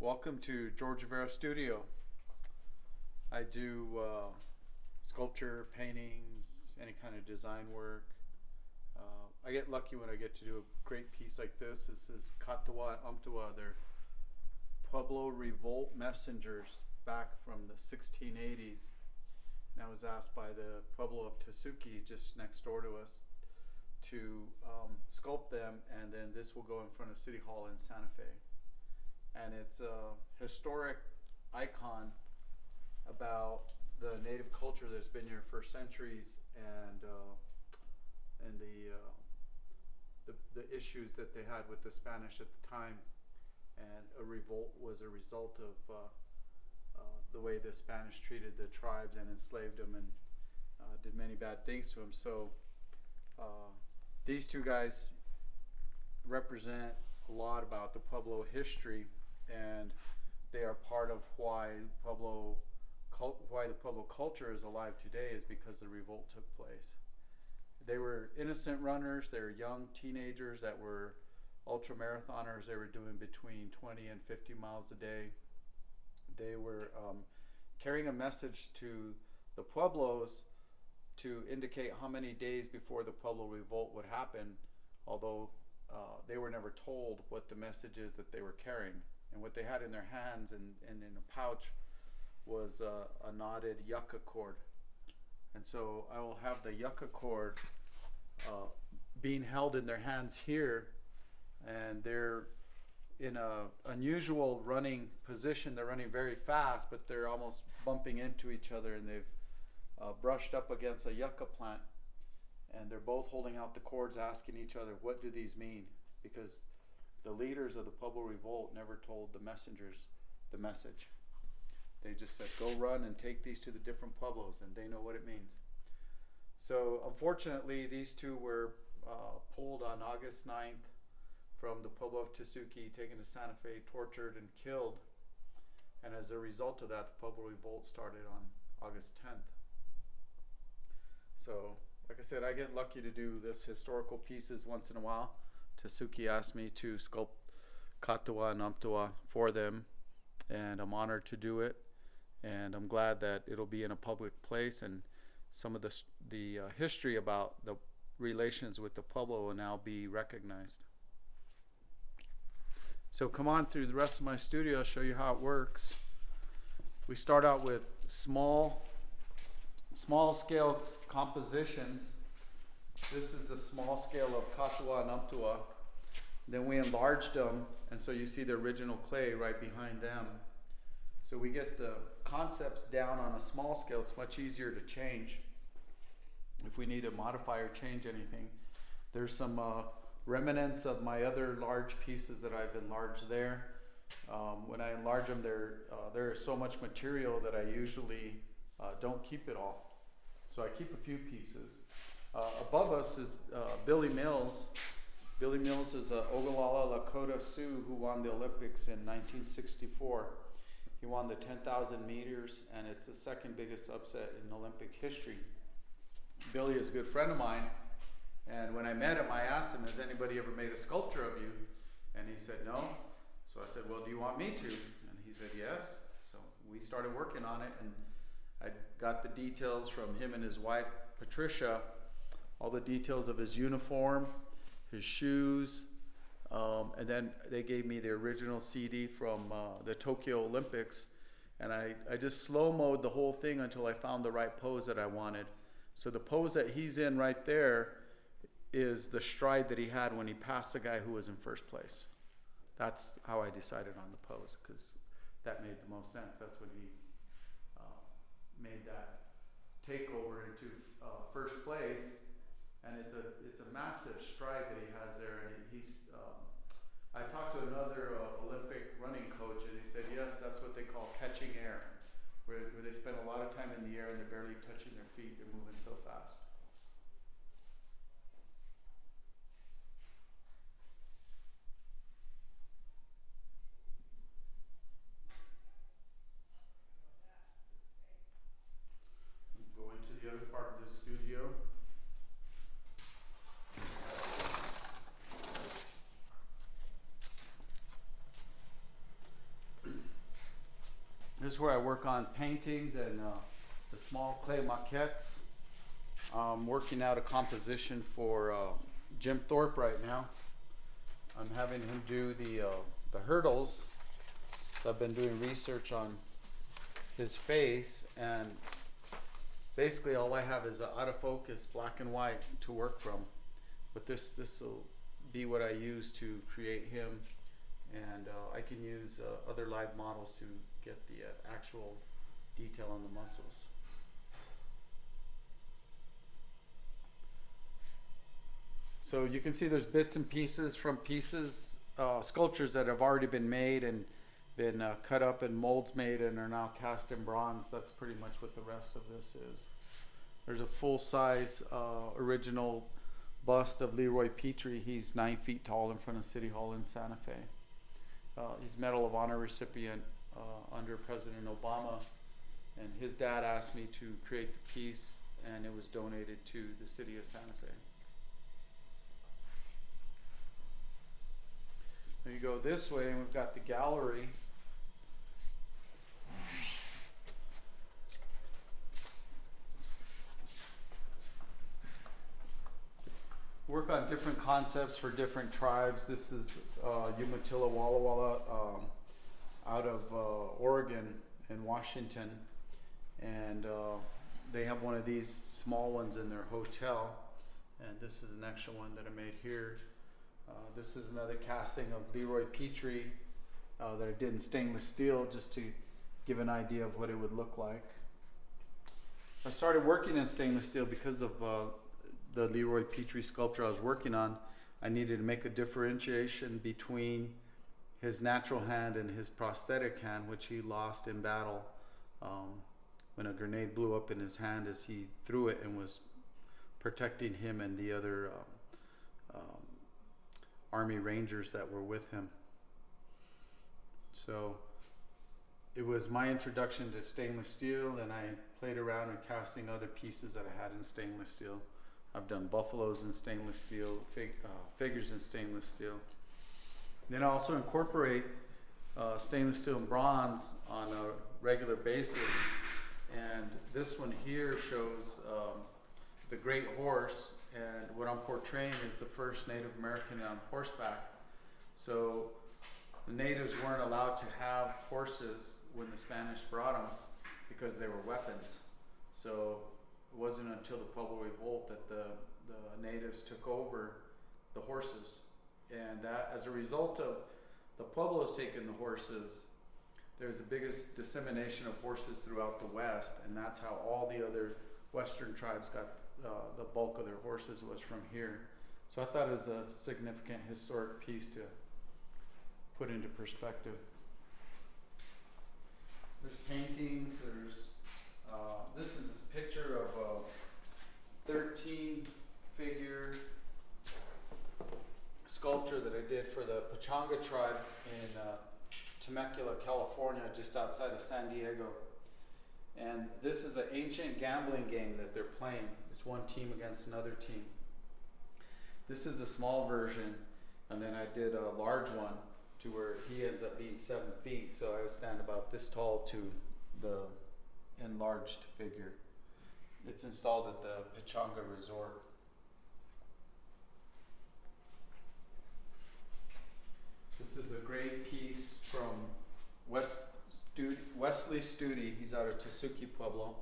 Welcome to George Rivera Studio. I do sculpture, paintings, any kind of design work. I get lucky when I get to do a great piece like this. This is Katawa Amtua. They're Pueblo Revolt messengers back from the 1680s. And I was asked by the Pueblo of Tasuki, just next door to us, to sculpt them, and then this will go in front of City Hall in Santa Fe. And it's a historic icon about the native culture that's been here for centuries, and the issues that they had with the Spanish at the time. And a revolt was a result of the way the Spanish treated the tribes and enslaved them, and did many bad things to them. So these two guys represent a lot about the Pueblo history, and they are part of why the Pueblo culture is alive today, is because the revolt took place. They were innocent runners. They were young teenagers that were ultra marathoners. They were doing between 20 and 50 miles a day. They were carrying a message to the Pueblos to indicate how many days before the Pueblo revolt would happen, although they were never told what the message is that they were carrying. And what they had in their hands and in a pouch was a knotted yucca cord. And so I will have the yucca cord being held in their hands here, and they're in a unusual running position. They're running very fast, but they're almost bumping into each other, and they've brushed up against a yucca plant, and they're both holding out the cords, asking each other, what do these mean? Because the leaders of the Pueblo revolt never told the messengers the message. They just said, go run and take these to the different Pueblos, and they know what it means. So unfortunately, these two were pulled on August 9th from the Pueblo of Tasuki, taken to Santa Fe, tortured and killed. And as a result of that, the Pueblo revolt started on August 10th. So, like I said, I get lucky to do this historical pieces once in a while. Tasuki asked me to sculpt Katawa and Amtua for them, and I'm honored to do it. And I'm glad that it'll be in a public place, and some of the history about the relations with the Pueblo will now be recognized. So come on through the rest of my studio, I'll show you how it works. We start out with small scale compositions. This is the small scale of Katawa and Amtua. Then we enlarged them, and so you see the original clay right behind them. So we get the concepts down on a small scale. It's much easier to change if we need to modify or change anything. There's some remnants of my other large pieces that I've enlarged there. When I enlarge them, there is so much material that I usually don't keep it all. So I keep a few pieces. Above us is Billy Mills. Billy Mills is an Ogallala Lakota Sioux who won the Olympics in 1964. He won the 10,000 meters, and it's the second biggest upset in Olympic history. Billy is a good friend of mine, and when I met him, I asked him, has anybody ever made a sculpture of you? And he said, no. So I said, well, do you want me to? And he said, yes. So we started working on it, and I got the details from him and his wife, Patricia, all the details of his uniform, his shoes, and then they gave me the original CD from the Tokyo Olympics, and I just slow-moed the whole thing until I found the right pose that I wanted. So the pose that he's in right there is the stride that he had when he passed the guy who was in first place. That's how I decided on the pose, because that made the most sense. That's when he made that takeover into first place. And it's a massive stride that he has there, and he's. I talked to another Olympic running coach, and he said, yes, that's what they call catching air, where they spend a lot of time in the air and they're barely touching their feet. They're moving so fast. Go into the other part of the studio. Here's where I work on paintings and the small clay maquettes. I'm working out a composition for Jim Thorpe right now. I'm having him do the hurdles. So I've been doing research on his face, and basically all I have is out of focus black and white to work from. But this will be what I use to create him, and I can use other live models to get the actual detail on the muscles. So you can see there's bits and pieces from sculptures that have already been made and been cut up and molds made and are now cast in bronze. That's pretty much what the rest of this is. There's a full-size original bust of Leroy Petrie. He's 9 feet tall in front of City Hall in Santa Fe. He's Medal of Honor recipient under President Obama, and his dad asked me to create the piece, and it was donated to the city of Santa Fe. Then you go this way, and we've got the gallery. Work on different concepts for different tribes. This is Umatilla Walla Walla out of Oregon and Washington, and they have one of these small ones in their hotel, and this is an extra one that I made here. This is another casting of Leroy Petrie that I did in stainless steel, just to give an idea of what it would look like. I started working in stainless steel because of the Leroy Petrie sculpture I was working on. I needed to make a differentiation between his natural hand and his prosthetic hand, which he lost in battle when a grenade blew up in his hand as he threw it and was protecting him and the other Army Rangers that were with him. So it was my introduction to stainless steel, and I played around in casting other pieces that I had in stainless steel. I've done buffaloes in stainless steel, figures in stainless steel. Then I also incorporate stainless steel and bronze on a regular basis. And this one here shows the great horse, and what I'm portraying is the first Native American on horseback. So the natives weren't allowed to have horses when the Spanish brought them because they were weapons. So it wasn't until the Pueblo Revolt that the natives took over the horses. And that, as a result of the Pueblos taking the horses, there's the biggest dissemination of horses throughout the West, and that's how all the other Western tribes got the bulk of their horses was from here. So I thought it was a significant historic piece to put into perspective. There's paintings, there's this is a picture of a 13 figure sculpture that I did for the Pechanga tribe in Temecula, California, just outside of San Diego. And this is an ancient gambling game that they're playing. It's one team against another team. This is a small version, and then I did a large one to where he ends up being 7 feet, so I would stand about this tall to the enlarged figure. It's installed at the Pechanga Resort. This is a great piece from Wesley Studi. He's out of Tesuque Pueblo.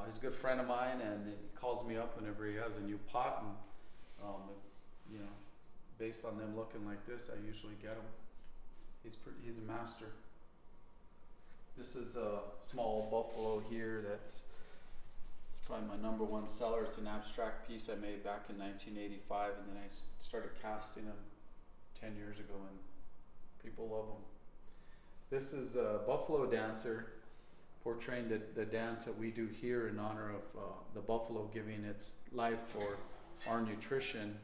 He's a good friend of mine, and he calls me up whenever he has a new pot, and you know, based on them looking like this, I usually get them. He's a master. This is a small buffalo here that's probably my #1 seller. It's an abstract piece I made back in 1985, and then I started casting them 10 years ago, and people love them. This is a buffalo dancer portraying the dance that we do here in honor of the buffalo giving its life for our nutrition.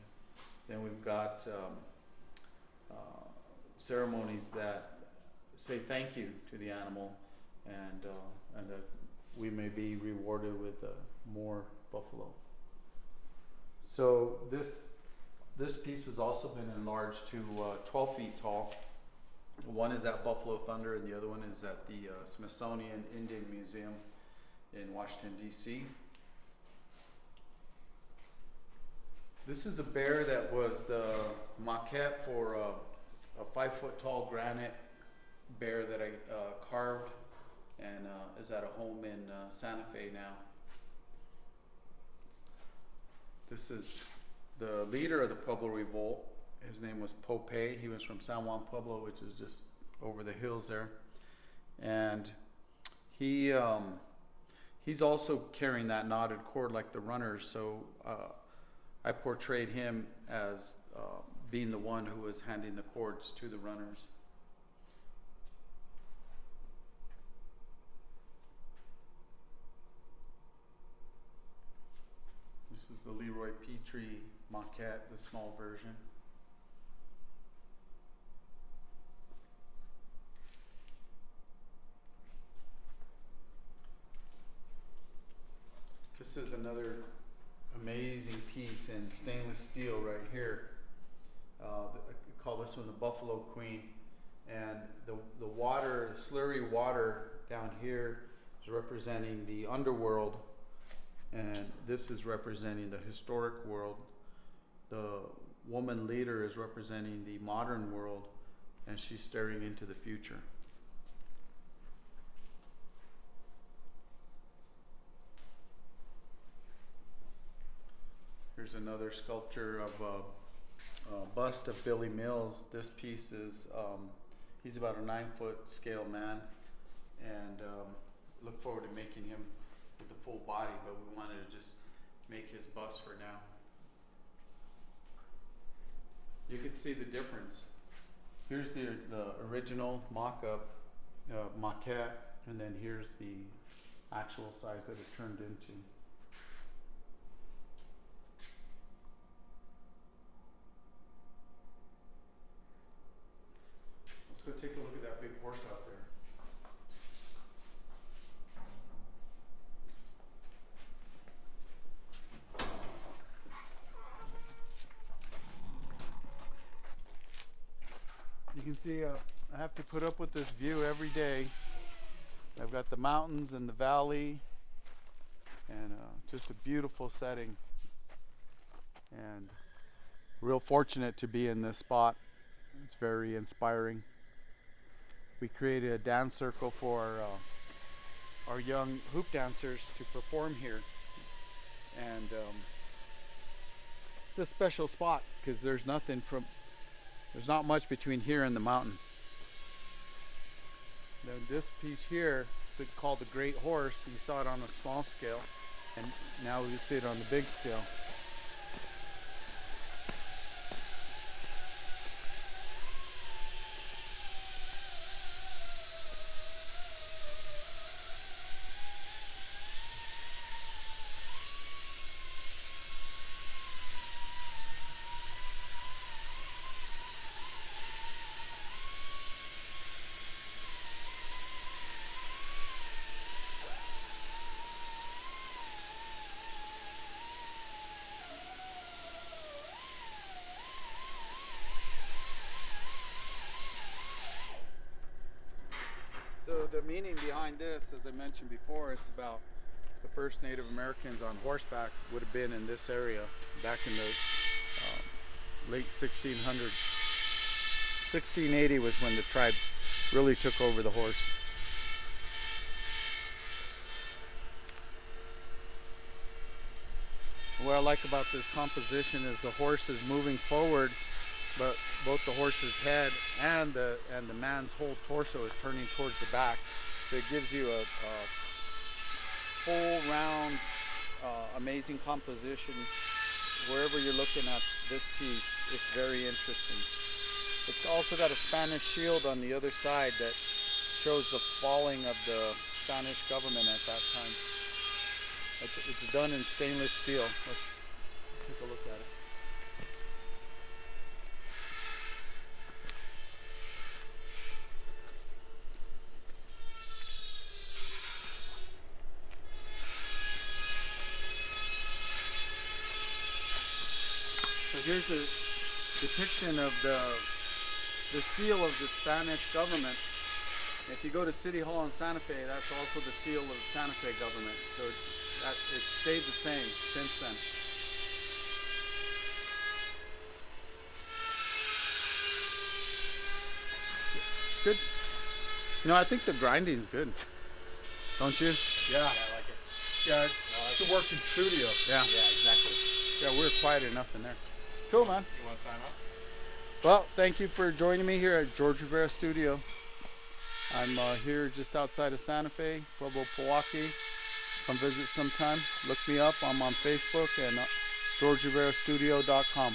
Then we've got ceremonies that say thank you to the animal, and that we may be rewarded with more buffalo. So this piece has also been enlarged to 12 feet tall, One is at Buffalo Thunder, and the other one is at the Smithsonian Indian Museum in Washington, D.C. This is a bear that was the maquette for a 5-foot tall granite bear that I carved, and is at a home in Santa Fe now. This is the leader of the Pueblo Revolt. His name was Pope. He was from San Juan Pueblo, which is just over the hills there. And he's also carrying that knotted cord like the runners. So I portrayed him as being the one who was handing the cords to the runners. This is the Leroy Petrie maquette, the small version. This is another amazing piece in stainless steel right here. I call this one the Buffalo Queen. And the water, the slurry water down here is representing the underworld, and this is representing the historic world. The woman leader is representing the modern world, and she's staring into the future. Here's another sculpture of a bust of Billy Mills. This piece is, he's about a 9-foot scale man, and look forward to making him with the full body, but we wanted to just make his bust for now. You can see the difference. Here's the original mock-up, maquette, and then here's the actual size that it turned into. Let's go take a look at that big horse out there. You can see I have to put up with this view every day. I've got the mountains and the valley, and just a beautiful setting, and real fortunate to be in this spot. It's very inspiring. We created a dance circle for our young hoop dancers to perform here, and it's a special spot because there's not much between here and the mountain. Then this piece here is called the Great Horse. You saw it on a small scale, and now we see it on the big scale. So the meaning behind this, as I mentioned before, it's about the first Native Americans on horseback would have been in this area back in the late 1600s. 1680 was when the tribe really took over the horse. What I like about this composition is the horse is moving forward, but both the horse's head and the man's whole torso is turning towards the back. So it gives you a full round, amazing composition. Wherever you're looking at this piece, it's very interesting. It's also got a Spanish shield on the other side that shows the falling of the Spanish government at that time. It's done in stainless steel. Let's take a look at it. So here's the depiction of the the seal of the Spanish government. If you go to City Hall in Santa Fe, that's also the seal of the Santa Fe government. So it stayed the same since then. Good. You know, I think the grinding's good. Don't you? Yeah, I like it. Yeah, it's a working studio. Yeah. Yeah, exactly. Yeah, we're quiet enough in there. Cool, man. You want to sign up? Well, thank you for joining me here at George Rivera Studio. I'm here just outside of Santa Fe, Pueblo, Milwaukee. Come visit sometime. Look me up. I'm on Facebook and GeorgeRiveraStudio.com.